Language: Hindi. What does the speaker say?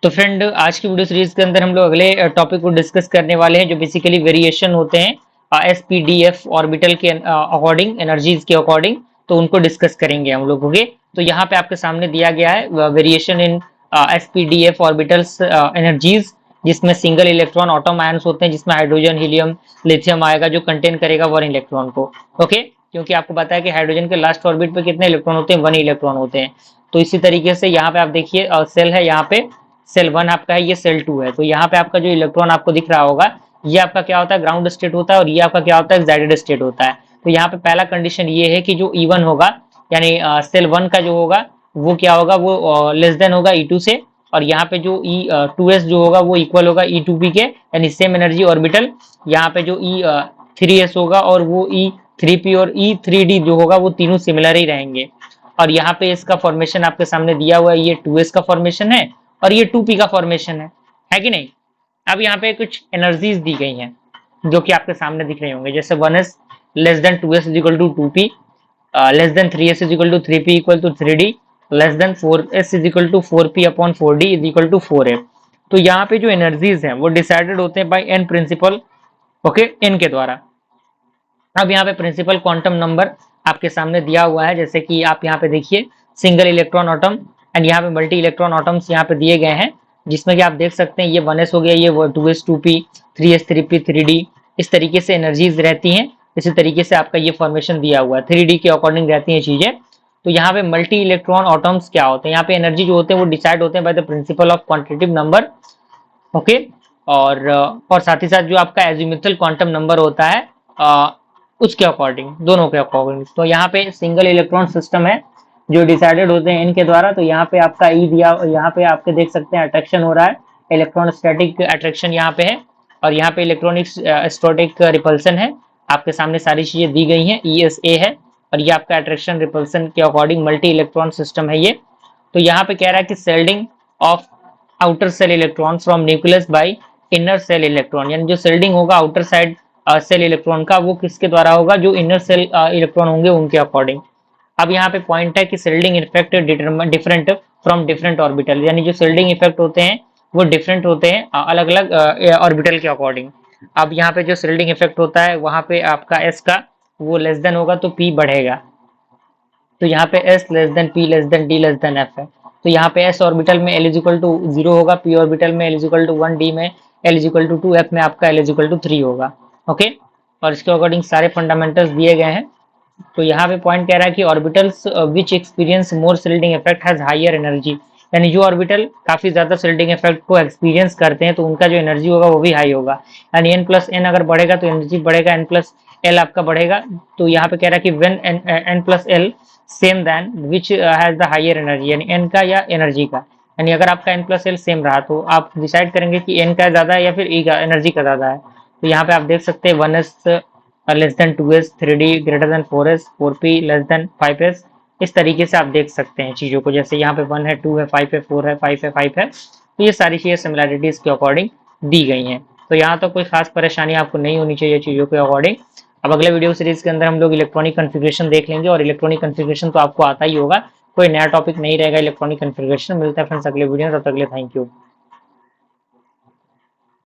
तो फ्रेंड आज की वीडियो सीरीज के अंदर हम लोग अगले टॉपिक को डिस्कस करने वाले हैं जो बेसिकली वेरिएशन होते हैं एसपीडीएफ ऑर्बिटल के अकॉर्डिंग, एनर्जीज के अकॉर्डिंग। तो उनको डिस्कस करेंगे हम लोग। ओके, तो यहाँ पे आपके सामने दिया गया है variation in SPDF orbitals energies, जिसमें सिंगल इलेक्ट्रॉन एटॉम आयंस होते हैं, जिसमें हाइड्रोजन, हीलियम, लिथियम आएगा जो कंटेन करेगा 1 इलेक्ट्रॉन को। ओके, क्योंकि आपको पता है कि हाइड्रोजन के लास्ट ऑर्बिट पे कितने इलेक्ट्रॉन होते हैं, 1 इलेक्ट्रॉन होते हैं। तो इसी तरीके से यहाँ पे आप देखिए सेल है, यहाँ पे सेल 1 आपका है, ये सेल 2 है। तो यहाँ पे आपका जो इलेक्ट्रॉन आपको दिख रहा होगा, ये आपका क्या होता है, ग्राउंड स्टेट होता है, और ये आपका क्या होता है, एक्साइटेड स्टेट होता है। तो यहाँ पे पहला कंडीशन ये है कि जो E1 होगा, यानी सेल 1 का जो होगा वो क्या होगा, वो लेस देन होगा E2 से, और यहाँ पे जो E2s जो होगा वो इक्वल होगा E2p के, यानी सेम एनर्जी ऑर्बिटल। यहाँ पे जो E3s होगा और वो E3p और E3d जो होगा वो तीनों सिमिलर ही रहेंगे। और यहाँ पे इसका फॉर्मेशन आपके सामने दिया हुआ है, ये 2s का फॉर्मेशन है और ये 2p का फॉर्मेशन है कि नहीं। अब यहाँ पे कुछ एनर्जीज दी गई हैं जो कि आपके सामने दिख रहे होंगे, जैसे 1s less than 2s is equal to 2p, less than 3s is equal to 3p equal to 3d, less than 4s is equal to 4p upon 4d is equal to 4f। तो यहाँ पे जो एनर्जीज हैं वो डिसाइडेड होते हैं by n principle. Okay, n के द्वारा। अब यहाँ पे प्रिंसिपल क्वांटम नंबर आपके सामने दिया हुआ है, जैसे कि आप यहाँ पे देखिए सिंगल इलेक्ट्रॉन एटम एंड यहाँ पे मल्टी इलेक्ट्रॉन एटम्स यहाँ पे दिए गए हैं, जिसमें कि आप देख सकते हैं ये 1s हो गया, ये 2s 2p, 3s 3p 3d, इस तरीके से एनर्जीज रहती हैं। इसी तरीके से आपका ये फॉर्मेशन दिया हुआ है, 3d के अकॉर्डिंग रहती हैं चीजें। तो यहाँ पे मल्टी इलेक्ट्रॉन एटम्स क्या होते हैं, यहाँ पे एनर्जी जो होते हैं वो डिसाइड होते हैं by the principle of quantitative number. Okay, और साथ ही साथ जो आपका एजिमुथल क्वांटम नंबर होता है उसके अकॉर्डिंग, दोनों के अकॉर्डिंग। तो यहाँ पे सिंगल इलेक्ट्रॉन सिस्टम है जो डिसाइडेड होते हैं इनके द्वारा। तो यहाँ पे आपका ई दिया, यहाँ पे आपके देख सकते हैं अट्रैक्शन हो रहा है, इलेक्ट्रोस्टैटिक अट्रैक्शन यहाँ पे है, और यहाँ पे इलेक्ट्रॉनिक स्टैटिक रिपल्सन है। आपके सामने सारी चीजें दी गई हैं, ESA है, और ये आपका अट्रैक्शन रिपल्सन के अकॉर्डिंग मल्टी इलेक्ट्रॉन सिस्टम है ये। तो यहाँ पे कह रहा है कि shielding of outer cell electron from nucleus bye inner cell electron, यानी जो शेल्डिंग होगा आउटर साइड सेल इलेक्ट्रॉन का, वो किसके द्वारा होगा, जो इनर सेल इलेक्ट्रॉन होंगे उनके अकॉर्डिंग। अब यहाँ पे पॉइंट है कि shielding effect different from different orbital, यानी जो शेल्डिंग इफेक्ट होते हैं वो डिफरेंट होते हैं अलग अलग ऑर्बिटल के अकॉर्डिंग। अब यहाँ पे जो शेल्डिंग इफेक्ट होता है वहां पे आपका S का वो लेस देन होगा तो P बढ़ेगा। तो यहाँ पे S less than P less than D less than F है। तो यहाँ पे S ऑर्बिटल में L इजिकल टू 0 होगा, P ऑर्बिटल में L इजिकल टू 1, D में L इजिकल टू 2, F में आपका L इजिकल टू 3 होगा। ओके, और इसके अकॉर्डिंग सारे फंडामेंटल्स दिए गए हैं। तो यहाँ पे पॉइंट कह रहा है कि orbitals which experience more shielding effect has higher energy, यानी जो ऑर्बिटल काफी ज्यादा शिल्डिंग इफेक्ट को एक्सपीरियंस करते हैं तो उनका जो एनर्जी होगा वो भी हाई होगा, यानी n प्लस एन अगर बढ़ेगा तो एनर्जी बढ़ेगा, n प्लस एल आपका बढ़ेगा। तो यहाँ पे कह रहा है कि when n plus l same then which has the higher energy, यानी n का या एनर्जी का, यानी अगर आपका n प्लस एल सेम रहा तो आप डिसाइड करेंगे कि n का ज्यादा है या फिर E का, एनर्जी का ज्यादा है। तो यहाँ पे आप देख सकते हैं 1s less than 2s, 3d greater than 4s, 4p less than 5s। इस तरीके से आप देख सकते हैं चीजों को, जैसे यहाँ पे 1 है, 2 है, 5 है, 4 है, 5 है, 5 है। तो ये सारी चीजें सिमिलैरिटीज के अकॉर्डिंग दी गई हैं। तो यहाँ तो कोई खास परेशानी आपको नहीं होनी चाहिए चीजों के अकॉर्डिंग। अब अगले वीडियो सीरीज के अंदर हम लोग इलेक्ट्रॉनिक कन्फिग्रेशन देख लेंगे, और इलेक्ट्रॉनिक कन्फिग्रेशन तो आपको आता ही होगा, कोई नया टॉपिक नहीं रहेगा इलेक्ट्रॉनिक कन्फिग्रेशन। मिलता है फ्रेंड्स अगले वीडियो में, तब तक के लिए थैंक यू।